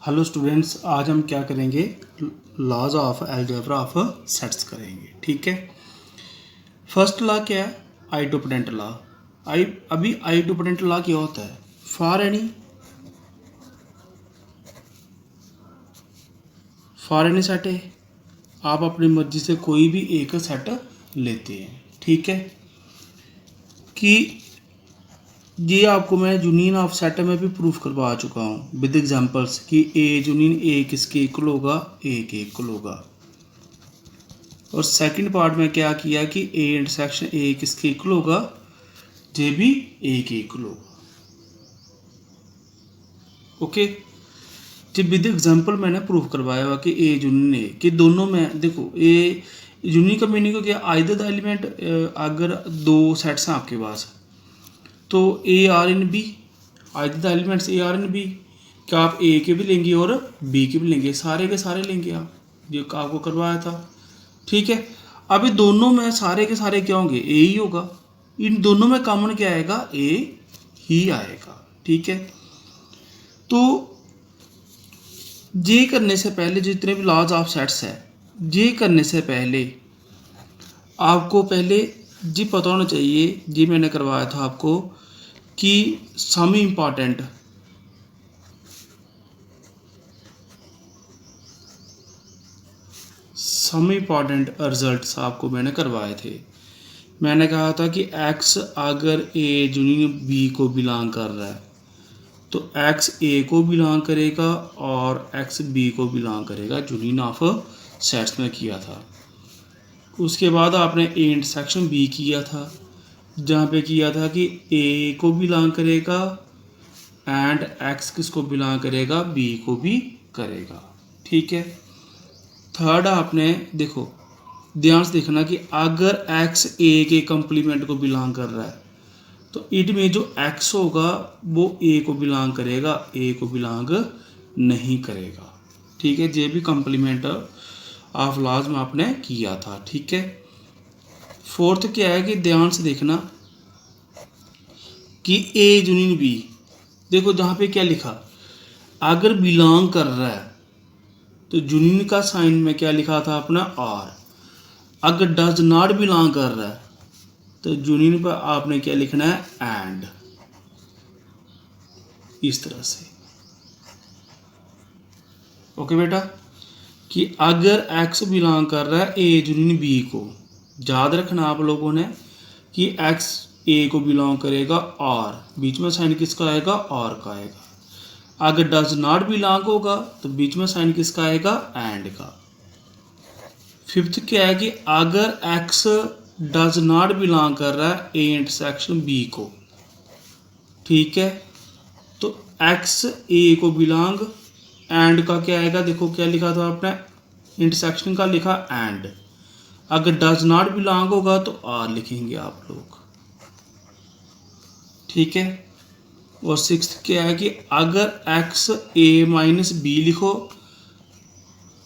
Hello students, आज हम क्या करेंगे? Laws of algebra of sets करेंगे। ठीक है। फर्स्ट लॉ क्या है? Idempotent law. अभी आइडोपोटेंट लॉ क्या होता है? फॉर एनी सेट है, आप अपनी मर्जी से कोई भी एक सेट लेते हैं। ठीक है कि ये आपको मैं यूनियन ऑफ सेट में भी प्रूफ करवा चुका हूँ विद एग्जांपल्स कि ए यूनियन ए किसके इक्वल होगा? ए के इक्वल होगा। और सेकंड पार्ट में क्या किया कि ए इंटरसेक्शन ए किसके इक्वल होगा? जे भी ए के इक्वल होगा। ओके जी, विद एग्जांपल मैंने प्रूफ करवाया हुआ कि ए यूनियन ए कि दोनों में देखो ए यूनियन का मीनिंग हो गया आइदर द एलिमेंट। अगर दो सेट्स हैं आपके पास तो A are in B, either the elements A are in B, क्या आप ए के भी लेंगे और बी के भी लेंगे? सारे के सारे लेंगे आप, जो आपको करवाया था। ठीक है। अभी दोनों में सारे के सारे क्या होंगे? ए ही होगा। इन दोनों में कॉमन क्या आएगा? ए ही आएगा। ठीक है। तो ये करने से पहले जितने भी लॉज ऑफ सेट्स है, ये करने से पहले आपको पहले जी पता होना चाहिए, जी मैंने करवाया था आपको कि सम इम्पॉर्टेंट रिजल्ट्स आपको मैंने करवाए थे। मैंने कहा था कि x अगर a यूनियन b को बिलोंग कर रहा है तो x a को बिलोंग करेगा और x b को बिलोंग करेगा। यूनियन ऑफ सेट्स में किया था। उसके बाद आपने a इंटरसेक्शन b किया था, जहाँ पे किया था कि a को बिलोंग करेगा एंड x किसको बिलोंग करेगा? b को भी करेगा। ठीक है। थर्ड आपने देखो ध्यान से देखना कि अगर x a के कंप्लीमेंट को बिलोंग कर रहा है तो इट में जो x होगा वो a को बिलोंग करेगा, a को बिलोंग नहीं करेगा। ठीक है। ये भी कंप्लीमेंट ऑफ लॉज में आपने किया था। ठीक है। फोर्थ क्या है कि ध्यान से देखना कि a यूनियन b, देखो जहाँ पे क्या लिखा, अगर बिलोंग कर रहा है तो यूनियन का साइन में क्या लिखा था अपना? और अगर डज नॉट बिलोंग कर रहा है तो यूनियन पर आपने क्या लिखना है? एंड। इस तरह से। ओके बेटा, कि अगर x बिलोंग कर रहा है a यूनियन b को, याद रखना आप लोगों ने कि x a को बिलोंग करेगा और बीच में साइन किसका आएगा? और का आएगा। अगर डज नॉट बिलोंग होगा तो बीच में साइन किसका आएगा? एंड का। फिफ्थ क्या है कि अगर x डज नॉट बिलोंग कर रहा है a इंटरसेक्शन b को, ठीक है, तो x a को बिलोंग, एंड का क्या आएगा? देखो क्या लिखा था आपने? इंटरसेक्शन का लिखा एंड। अगर डज नॉट बिलोंग होगा तो आर लिखेंगे आप लोग। ठीक है। और सिक्स्थ क्या है कि अगर x a माइनस बी लिखो,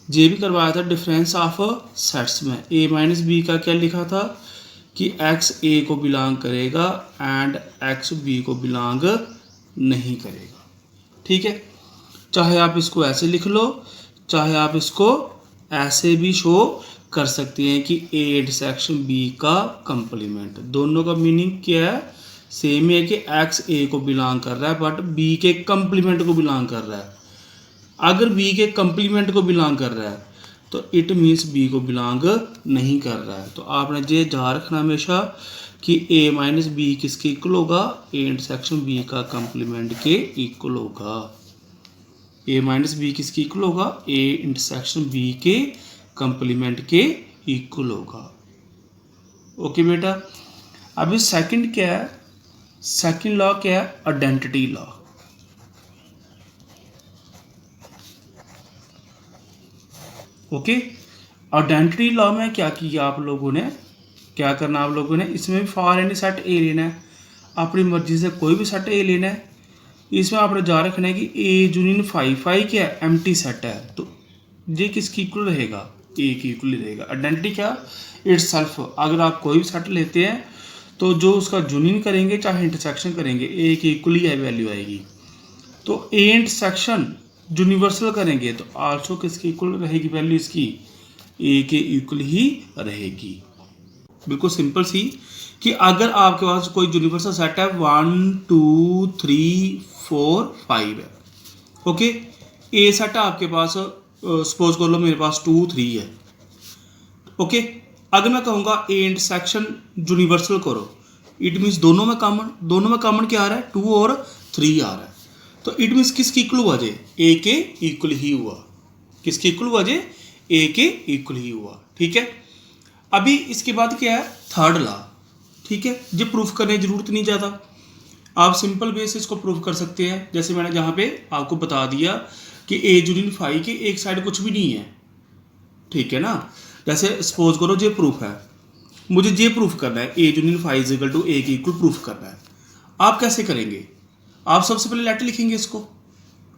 ये भी करवाया था डिफरेंस ऑफ सेट्स में। a माइनस बी का क्या लिखा था कि x a को बिलोंग करेगा एंड x b को बिलोंग नहीं करेगा। ठीक है। चाहे आप इसको ऐसे लिख लो, चाहे आप इसको ऐसे भी शो कर सकते हैं कि a इंटरसेक्शन b का कंप्लीमेंट। दोनों का मीनिंग क्या है? सेम है कि x a को बिलोंग कर रहा है बट b के कंप्लीमेंट को बिलोंग कर रहा है। अगर b के कंप्लीमेंट को बिलोंग कर रहा है तो इट मीन्स b को बिलोंग नहीं कर रहा है। तो आपने ये ध्यान रखना हमेशा कि a माइनस बी किसके इक्वल होगा? a इंटरसेक्शन b का कंप्लीमेंट के इक्वल होगा। a माइनस बी किसके इक्वल होगा? a इंटरसेक्शन b के कंप्लीमेंट के इक्वल होगा। ओके बेटा, अभी सेकंड क्या है? सेकंड लॉ क्या है? Identity law. Okay. Identity law में क्या किया आप लोगों ने? क्या करना आप लोगों ने? इसमें भी फॉर एनी सेट ए लेना है, अपनी मर्जी से कोई भी सेट ए लेना है। इसमें आपने जा रखना है कि ए यूनियन फाई क्या है? एम्प्टी सेट है, तो ये किसकी इक्वल रहेगा? ए की इक्वल रहेगा। आइडेंटिटी क्या? It's self. अगर आप कोई भी सेट लेते हैं तो जो उसका यूनियन करेंगे चाहे इंटरसेक्शन करेंगे, ए की इक्वल ही वैल्यू आएगी। तो ए इंटरसेक्शन यूनिवर्सल करेंगे तो आल्सो किसके इक्वल रहेगी वैल्यू इसकी, ए के इक्वल ही रहेगी। बिल्कुल सिंपल सी कि अगर आपके पास कोई यूनिवर्सल सेट है 1 2 3 4 5 है, ओके, ए सेट है आपके पास, सपोज कर लो मेरे पास 2 3 है, ओके। अगर मैं कहूँगा ए इंटरसेक्शन यूनिवर्सल करो, इट मीन्स दोनों में कॉमन क्या आ रहा है, 2 और 3 आ रहा है, तो इट मीन्स किसकी इक्वल हुआ जे, ए के इक्वल ही हुआ। किसके इक्वल हुआ जे, ए के इक्वल ही हुआ, ठीक है। अभी इसके बाद क्या है, थर्ड लॉ, ठीक है। ये प्रूफ करने की जरूरत नहीं ज़्यादा, आप सिंपल बेसिस को प्रूफ कर सकते हैं। जैसे मैंने जहाँ पे आपको बता दिया कि ए यूनियन फाई की एक साइड कुछ भी नहीं है, ठीक है ना। जैसे सपोज करो ये प्रूफ है, मुझे ये प्रूफ करना है A union phi is equal to A के इक्वल प्रूफ करना है। आप कैसे करेंगे, आप सबसे पहले लेट लिखेंगे इसको,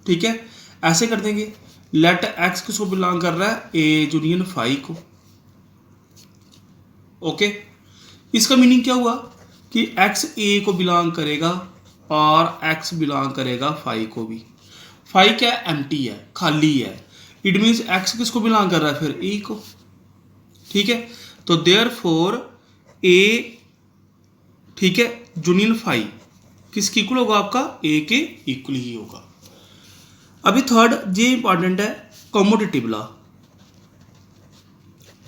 ठीक है। ऐसे कर देंगे, लेट एक्स किसको बिलोंग कर रहा है, ए यूनियन फाई को, ओके। इसका मीनिंग क्या हुआ कि एक्स ए को बिलोंग करेगा और एक्स बिलोंग करेगा फाई को भी। फाई क्या है, एम्प्टी है, खाली है, इट मीन्स एक्स किसको बिलोंग कर रहा है, फिर ए को, ठीक है। तो देयरफॉर ए, ठीक है, यूनियन फाई किसके इक्वल होगा, आपका ए के इक्वल ही होगा। अभी थर्ड ये इंपॉर्टेंट है, कम्यूटेटिव लॉ।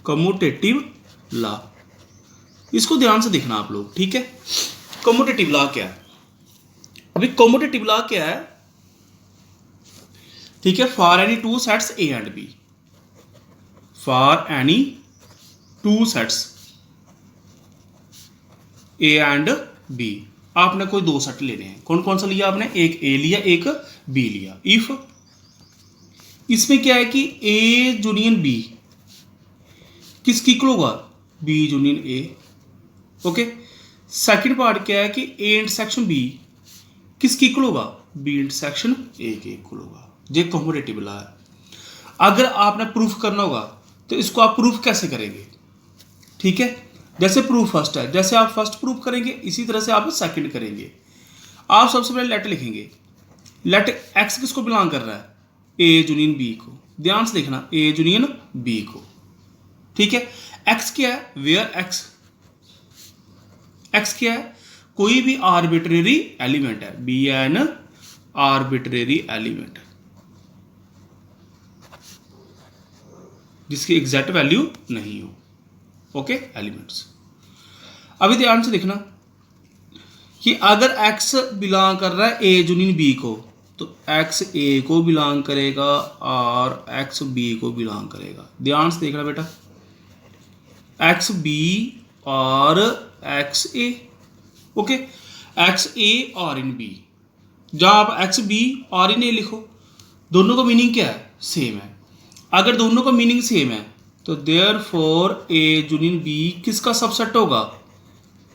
कम्यूटेटिव लॉ, इसको ध्यान से देखना आप लोग, ठीक है। कम्यूटेटिव लॉ क्या है, अभी कम्यूटेटिव लॉ क्या है, ठीक है। For any two sets A and B, for any two sets A and B, आपने कोई दो सेट लेने हैं, कौन कौन सा लिया आपने, एक ए लिया एक बी लिया। इफ इसमें क्या है कि ए यूनियन बी किसकी इक्वल होगा, B union A, okay. Second part क्या है कि ए इंटरसेक्शन बी किसकी इक्वल होगा, बी इंटरसेक्शन ए के इक्वल होगा। ये कम्यूटेटिव लॉ है। अगर आपने प्रूफ करना होगा तो इसको आप प्रूफ कैसे करेंगे, ठीक है। जैसे प्रूफ फर्स्ट है, जैसे आप फर्स्ट प्रूफ करेंगे इसी तरह से आप सेकंड करेंगे। आप सबसे पहले लेट लिखेंगे, लेट एक्स किसको बिलोंग कर रहा है, ए यूनियन बी को, ध्यान से देखना, ए यूनियन बी को, ठीक है। एक्स क्या है, वेयर एक्स, एक्स क्या है, कोई भी आर्बिट्रेरी एलिमेंट है, बी एन आर्बिट्रेरी एलिमेंट जिसकी एग्जैक्ट वैल्यू नहीं हो, ओके, एलिमेंट्स। अभी ध्यान से देखना कि अगर x बिलोंग कर रहा है ए यूनियन बी को, तो x ए को बिलोंग करेगा और x बी को बिलोंग करेगा। ध्यान से देखना बेटा, x बी और x ए, ओके, x ए और इन बी, जहाँ आप x बी और इन ए लिखो, दोनों का मीनिंग क्या है, सेम है। अगर दोनों का मीनिंग सेम है तो देयरफॉर ए यूनियन बी किसका सबसेट होगा,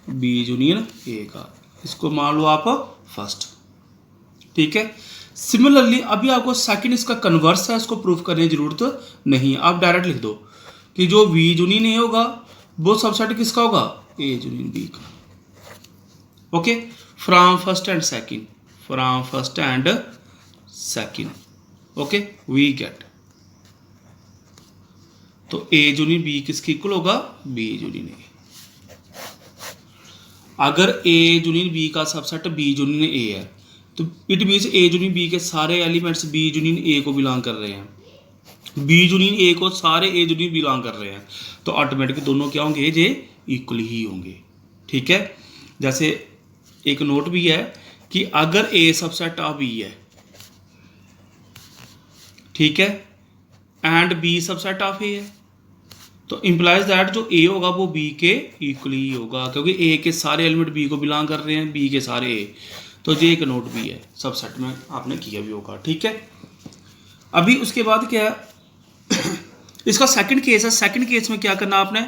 बी यूनियन ए का। इसको मान लो आप फर्स्ट, ठीक है। सिमिलरली अभी आपको सेकंड इसका कन्वर्स है, इसको प्रूफ करने की जरूरत नहीं है, आप डायरेक्ट लिख दो कि जो बी यूनियन ए होगा वो सबसेट किसका होगा, ए यूनियन बी का, okay. From first and second, from first and second, okay, we get, तो ए यूनियन बी किसके इक्वल होगा, बी यूनियन ए। अगर ए यूनियन बी का सबसेट बी यूनियन ए है तो it means A union B के सारे elements B union ए को बिलोंग कर रहे हैं, बी यूनियन ए को सारे ए यूनियन बिलोंग कर रहे हैं, तो ऑटोमेटिक दोनों क्या होंगे, ये इक्वल ही होंगे, ठीक है। जैसे एक नोट भी है कि अगर ए सबसेट ऑफ बी है, ठीक है, एंड बी सबसेट ऑफ ए है, तो इम्प्लाइज दैट जो ए होगा वो बी के इक्वल ही होगा, क्योंकि ए के सारे एलिमेंट बी को बिलोंग कर रहे हैं, बी के सारे ए, तो ये एक नोट भी है, सबसेट में आपने किया भी होगा, ठीक है। अभी उसके बाद क्या है इसका सेकंड केस है। सेकंड केस में क्या करना आपने,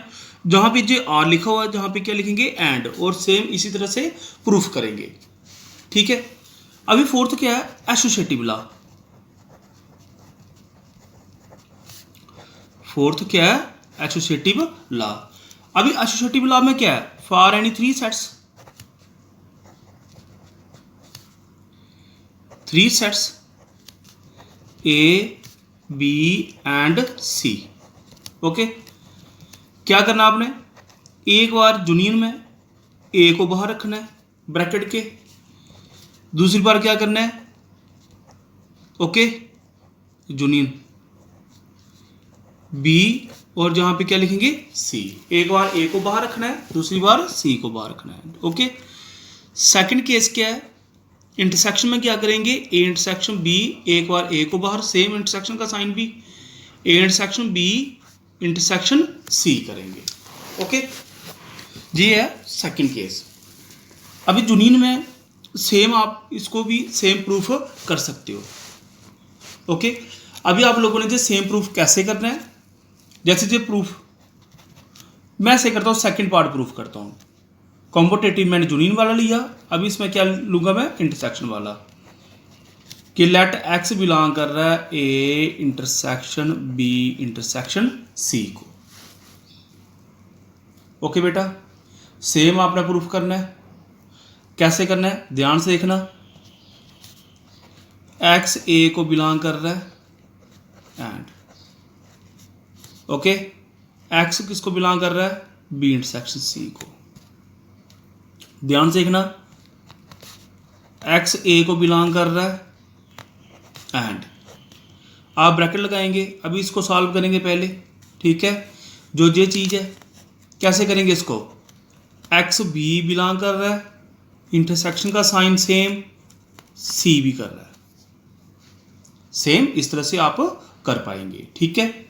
जहां पे जो आर लिखा हुआ है जहां पे क्या लिखेंगे, एंड, और सेम इसी तरह से प्रूफ करेंगे, ठीक है। अभी फोर्थ क्या है, एसोसिएटिव लॉ। फोर्थ क्या है, एसोसिएटिव लॉ। अभी एसोसिएटिव लॉ में क्या है, for any three sets A B and C. Okay, क्या करना आपने, एक बार यूनियन में ए को बाहर रखना है ब्रैकेट के, दूसरी बार क्या करना है, ओके, यूनियन बी और जहां पे क्या लिखेंगे सी। एक बार ए को बाहर रखना है, दूसरी बार सी को बाहर रखना है। ओके, सेकंड केस क्या है, इंटरसेक्शन में क्या करेंगे, ए इंटरसेक्शन बी, एक बार ए को बाहर, सेम इंटरसेक्शन का साइन भी, A intersection B intersection C करेंगे। ओके, ये है सेकंड केस। अभी यूनियन में सेम आप इसको भी सेम प्रूफ कर सकते हो। ओके, अभी आप लोगों ने जो सेम प्रूफ कैसे करना है, जैसे जो प्रूफ मैं ऐसे करता हूँ, सेकंड पार्ट प्रूफ करता हूँ। कॉम्पोटेटिव मैंने यूनियन वाला लिया, अभी इसमें क्या लूंगा मैं, इंटरसेक्शन वाला, कि लेट एक्स बिलोंग कर रहा है A intersection B intersection C को। ओके बेटा, सेम आपने प्रूफ करना है। कैसे करना है, ध्यान से देखना। एक्स ए को बिलोंग कर रहा है एंड ओके, एक्स किसको बिलोंग कर रहा है, बी इंटरसेक्शन सी को। ध्यान से देखना, एक्स ए को बिलोंग कर रहा है एंड आप ब्रैकेट लगाएंगे। अभी इसको सॉल्व करेंगे पहले, ठीक है। जो ये चीज़ है कैसे करेंगे इसको, एक्स बी बिलोंग कर रहा है, इंटरसेक्शन का साइन सेम, सी भी कर रहा है सेम, इस तरह से आप कर पाएंगे, ठीक है।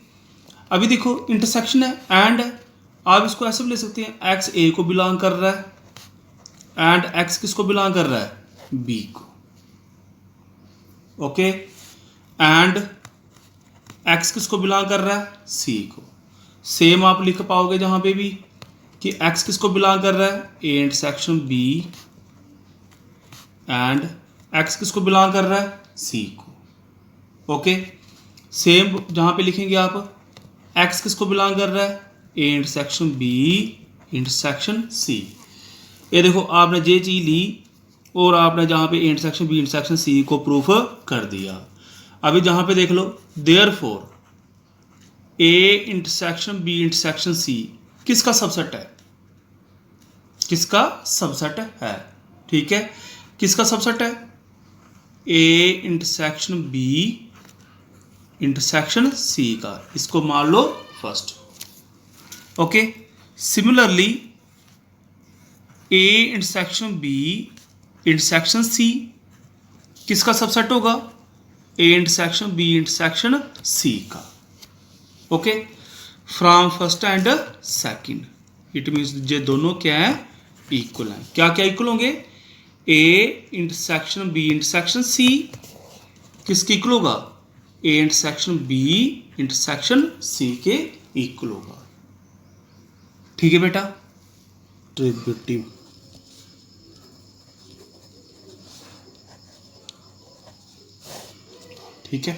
अभी देखो इंटरसेक्शन है एंड है, आप इसको ऐसे भी ले सकते हैं, एक्स ए को बिलोंग कर रहा है एंड एक्स किसको बिलोंग कर रहा है, बी को। ओके, एंड एक्स किसको बिलोंग कर रहा है, सी को। सेम आप लिख पाओगे जहां पे भी कि एक्स किसको बिलोंग कर रहा है, A intersection B and x किसको बिलोंग कर रहा है, सी को। ओके, सेम जहां पे लिखेंगे आप, एक्स किसको बिलोंग कर रहा है, A intersection B intersection C. ये देखो आपने ये चीज ली और आपने जहां पे A intersection B intersection C को प्रूफ कर दिया। अभी जहां पे देख लो, therefore A intersection B intersection C किसका सबसेट है, किसका सबसेट है, ठीक है। किसका सबसेट है, A intersection B intersection C का, इसको मान लो first. Okay, similarly A intersection B intersection C किसका सबसेट होगा, A intersection B intersection C का। Okay, from first and second, it means ये दोनों क्या है, इक्वल हैं। क्या क्या इक्वल होंगे, A intersection B intersection C किसके इक्वल होगा, A intersection B intersection C के इक्वल होगा, ठीक है बेटा। ट्रिब्यूटिव, ठीक है।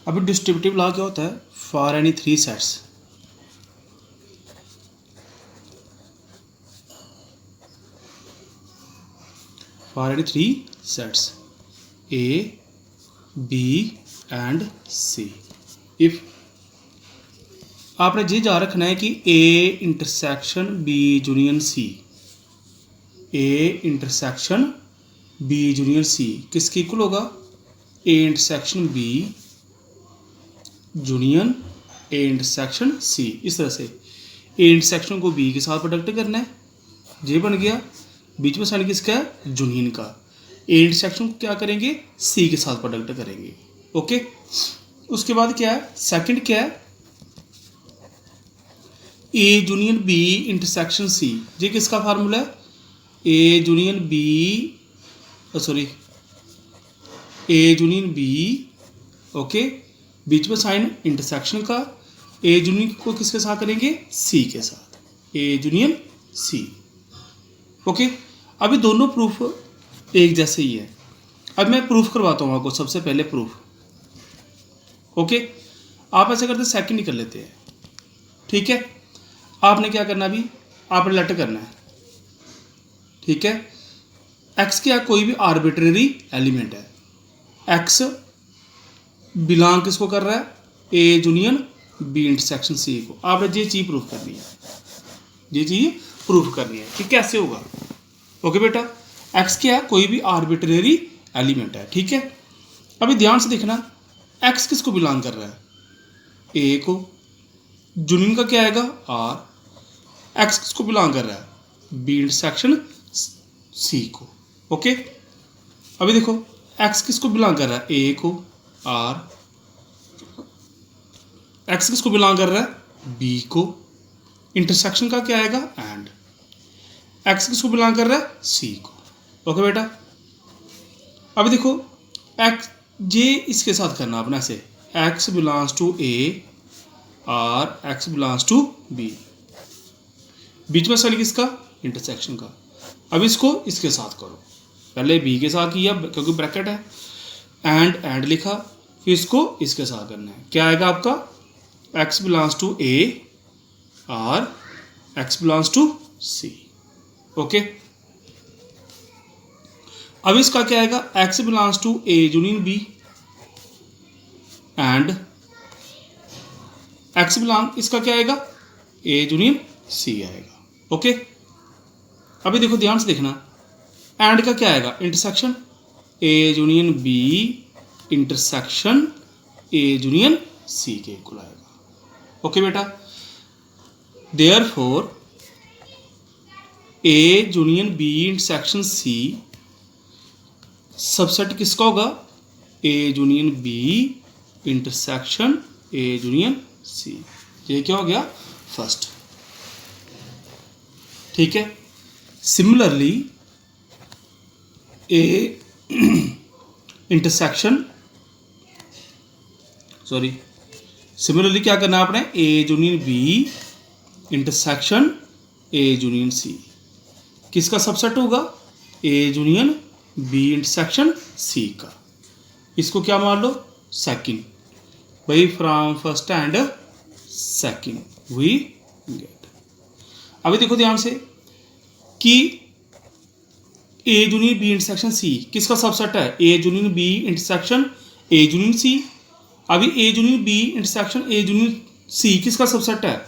अभी डिस्ट्रीब्यूटिव लॉ क्या होता है, for any three sets, for any three sets A B and C, if आपने ये जा रखना है कि A intersection B union C, A intersection B union C किसके इक्वल होगा, A intersection B union A intersection C. इस तरह से ए इंटरसेक्शन को बी के साथ प्रोडक्ट करना है, ये बन गया, बीच में साइन किसका है, यूनियन का। ए इंटरसेक्शन को क्या करेंगे, सी के साथ प्रोडक्ट करेंगे। ओके, उसके बाद क्या है, सेकंड क्या है, A union B intersection C, ये किसका फार्मूला है, A union B, sorry, A union B, okay, बीच में साइन इंटरसेक्शन का, ए यूनियन को किसके साथ करेंगे, सी के साथ, ए यूनियन सी। ओके, अभी दोनों प्रूफ एक जैसे ही है। अब मैं प्रूफ करवाता हूँ आपको, सबसे पहले प्रूफ। ओके, आप ऐसे करते सेकंड ही कर लेते हैं, ठीक है। आपने क्या करना, अभी आपने लेट करना है, ठीक है। एक्स क्या कोई भी आर्बिट्रेरी एलिमेंट है, एक्स बिलोंग किसको कर रहा है, A union B intersection C को। आपने ये चीज़ प्रूफ करनी है, ये चीज़ प्रूफ करनी है कि कैसे होगा। ओके बेटा, एक्स क्या है, कोई भी आर्बिट्रेरी एलिमेंट है, ठीक है। अभी ध्यान से देखना, एक्स किसको बिलोंग कर रहा है, ए को। यूनियन का क्या आएगा, आर। एक्स किसको बिलोंग कर रहा है, बी इंटरसेक्शन सी को। ओके, अभी देखो एक्स किसको बिलोंग कर रहा है, ए को, आर। एक्स किसको बिलोंग कर रहा है, बी को। इंटरसेक्शन का क्या आएगा, एंड। एक्स किसको बिलोंग कर रहा है, सी को। ओके बेटा, अभी देखो एक्स, ये इसके साथ करना अपना ऐसे, एक्स बिलोंग्स टू ए और एक्स बिलोंग्स टू बी। बीच में सवाल किसका, इंटरसेक्शन का। अब इसको इसके साथ करो, पहले बी के साथ किया क्योंकि ब्रैकेट है, एंड लिखा, फिर इसको इसके साथ करना है। क्या आएगा आपका, एक्स बिलोंग्स टू ए और x belongs to C. Okay, अब इसका क्या आएगा, x belongs to A union B and x belong, इसका क्या आएगा, ए यूनियन सी आएगा। ओके, अभी देखो ध्यान से देखना, एंड का क्या आएगा, intersection A union B intersection A union C के इक्वल आएगा। ओके बेटा, therefore A union B intersection C subset किसका होगा, A union B intersection A union C. ये क्या हो गया, फर्स्ट। ठीक है, similarly A intersection, sorry, similarly क्या करना है आपने, A union B intersection A union C किसका सबसेट होगा, A union B intersection C का। इसको क्या मान लो, सेकंड। भाई from first and second we get. अभी देखो ध्यान से कि A union B intersection C किसका सबसेट है, A union B intersection A union C. अभी A union B intersection A union C किसका सबसेट है,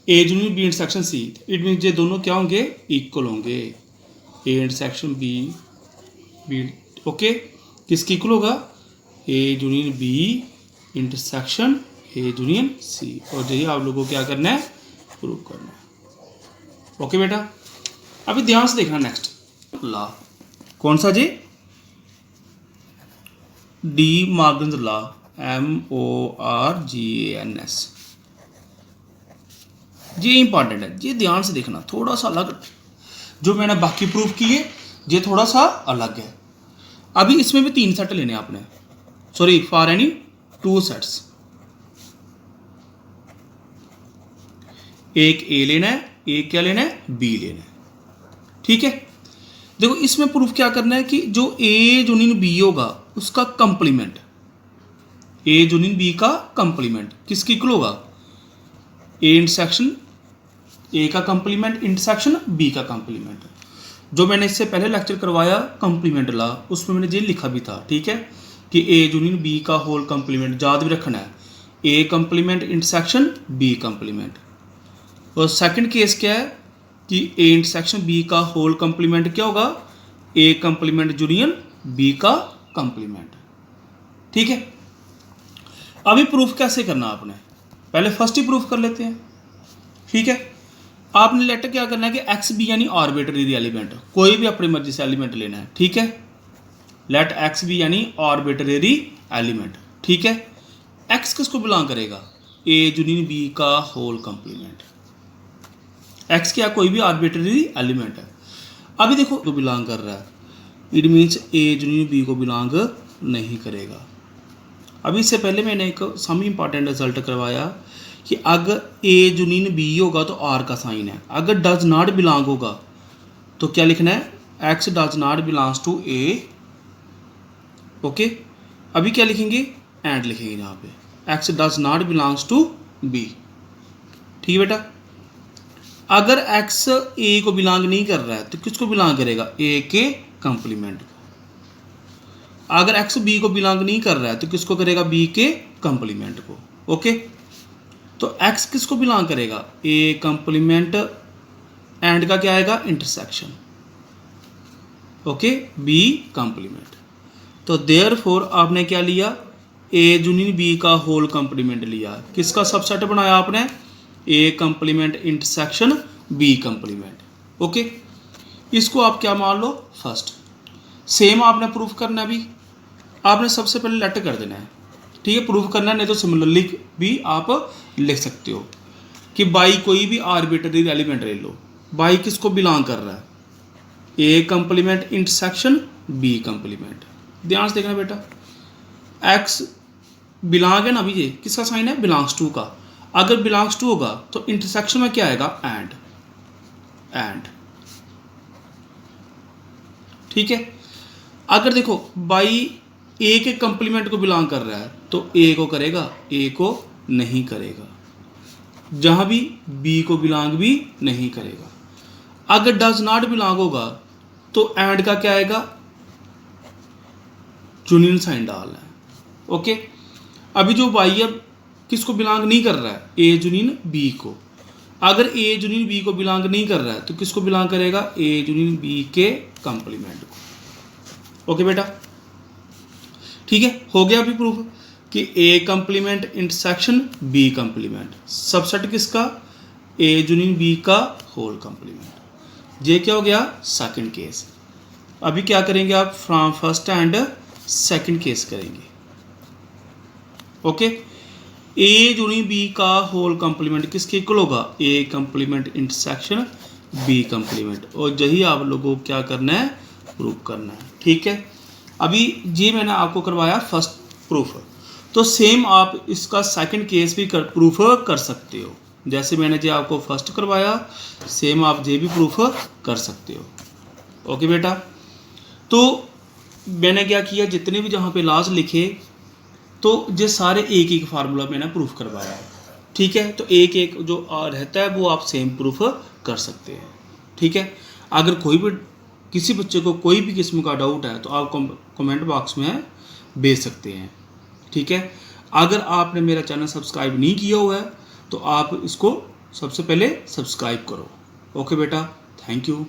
A union B intersection C. It mean ये दोनों क्या होंगे, इक्वल होंगे, A intersection B B. Okay, किसकी इक्वल होगा, A union B intersection A union C. और यही आप लोगों को क्या करना है, प्रूव करना है। ओके बेटा, अभी ध्यान से देखना नेक्स्ट लॉ, कौन सा जी, डी मॉर्गन्स लॉ, MORGANS। ये इंपॉर्टेंट है, ये ध्यान से देखना, थोड़ा सा अलग, जो मैंने बाकी प्रूफ किए ये थोड़ा सा अलग है। अभी इसमें भी 3 सेट लेने आपने, सॉरी फॉर एनी 2 सेट्स, एक ए लेना है, एक क्या लेना है, बी लेना है। ठीक है, देखो इसमें प्रूफ क्या करना है कि जो ए यूनियन बी होगा उसका कंप्लीमेंट, ए यूनियन बी का कंप्लीमेंट किसकी इक्वल होगा, ए इंटरसेक्शन ए का कंप्लीमेंट इंटरसेक्शन बी का कंप्लीमेंट। जो मैंने इससे पहले लेक्चर करवाया कंप्लीमेंट लॉ, उसमें मैंने ये लिखा भी था, ठीक है, कि ए यूनियन बी का होल कंप्लीमेंट याद भी रखना है, ए कंप्लीमेंट इंटरसेक्शन बी कंप्लीमेंट। और सेकंड केस क्या है कि ए इंटरसेक्शन बी का होल कंप्लीमेंट क्या होगा, ए कंप्लीमेंट यूनियन बी का कंप्लीमेंट। ठीक है, अभी प्रूफ कैसे करना आपने, पहले फर्स्ट ही प्रूफ कर लेते हैं। ठीक है, आपने लेटर क्या करना है कि एक्स बी यानी आर्बिट्रेरी एलिमेंट, कोई भी अपनी मर्जी से एलिमेंट लेना है। ठीक है, लेट एक्स बी यानी आर्बिट्रेरी एलिमेंट। ठीक है, एक्स किसको बिलोंग करेगा, ए यूनियन बी का होल कंप्लीमेंट। एक्स क्या, कोई भी आर्बिट्रेरी एलिमेंट है। अभी देखो तो बिलोंग कर रहा है, it means A union B को बिलोंग नहीं करेगा। अभी इससे पहले मैंने एक सम इंपॉर्टेंट रिजल्ट करवाया कि अगर ए यूनियन बी होगा तो आर का साइन है, अगर डज नॉट बिलोंग होगा तो क्या लिखना है, x does not belongs to A. Okay, अभी क्या लिखेंगे, एंड लिखेंगे यहाँ पे, x does not belongs to B. ठीक है बेटा, अगर एक्स ए को बिलोंग नहीं कर रहा है तो किसको बिलोंग करेगा, ए के कंप्लीमेंट को। अगर x b को बिलोंग नहीं कर रहा है तो किसको करेगा, b के कंप्लीमेंट को। ओके, तो x किसको बिलोंग करेगा, a कंप्लीमेंट एंड का क्या आएगा, इंटरसेक्शन। Okay, b complement. तो देयरफॉर आपने क्या लिया, a यूनियन b का होल कंप्लीमेंट लिया। किसका सबसेट बनाया आपने, a complement intersection b complement. Okay, इसको आप क्या मान लो, फर्स्ट। सेम आपने प्रूफ करना है, भी आपने सबसे पहले लेट कर देना है, ठीक है, प्रूफ करना है, नहीं तो सिमिलरली भी आप लिख सकते हो कि बाई कोई भी आर्बिट्ररी एलिमेंट ले लो, बाई किसको बिलोंग कर रहा है, ए कंप्लीमेंट इंटरसेक्शन बी कंप्लीमेंट। ध्यान से देखना बेटा, एक्स बिलोंग है ना, अभी ये किसका साइन है, बिलोंग्स टू का। अगर बिलोंग्स टू होगा तो इंटरसेक्शन में क्या आएगा, एंड, ठीक है। अगर देखो बाई ए के कंप्लीमेंट को बिलोंग कर रहा है तो ए को करेगा, ए को नहीं करेगा, जहां भी बी को बिलोंग भी नहीं करेगा। अगर डज नॉट बिलोंग होगा तो एंड का क्या आएगा, यूनियन साइन डालना है। ओके, अभी जो बाई अब किसको बिलोंग नहीं कर रहा है, ए यूनियन बी को। अगर ए यूनियन बी को बिलोंग नहीं कर रहा है तो किसको बिलोंग करेगा, ए यूनियन बी के कंप्लीमेंट को। ओके बेटा, ठीक है, हो गया अभी प्रूफ कि A complement intersection B complement, subset किसका, ए यूनियन बी का होल कंप्लीमेंट। ये क्या हो गया, सेकंड केस। अभी क्या करेंगे आप, from first and second case करेंगे। ओके, ए यूनियन बी का होल कंप्लीमेंट किसके इक्वल होगा, ए कंप्लीमेंट इंटरसेक्शन बी कंप्लीमेंट, और यही आप लोगों को क्या करना है, प्रूफ करना है। ठीक है, अभी ये मैंने आपको करवाया फर्स्ट प्रूफ, तो सेम आप इसका सेकंड केस भी प्रूफ कर सकते हो। जैसे मैंने जो आपको फर्स्ट करवाया सेम आप ये भी प्रूफ कर सकते हो। ओके बेटा, तो मैंने क्या किया, जितने भी जहाँ पे लॉज लिखे तो ये सारे एक एक फार्मूला मैंने प्रूफ करवाया है। ठीक है, तो एक एक जो रहता है वो आप सेम प्रूफ कर सकते हैं। ठीक है, अगर कोई भी किसी बच्चे को कोई भी किस्म का डाउट है तो आप कमेंट बॉक्स में भेज सकते हैं। ठीक है, अगर आपने मेरा चैनल सब्सक्राइब नहीं किया हुआ है तो आप इसको सबसे पहले सब्सक्राइब करो। ओके बेटा, थैंक यू।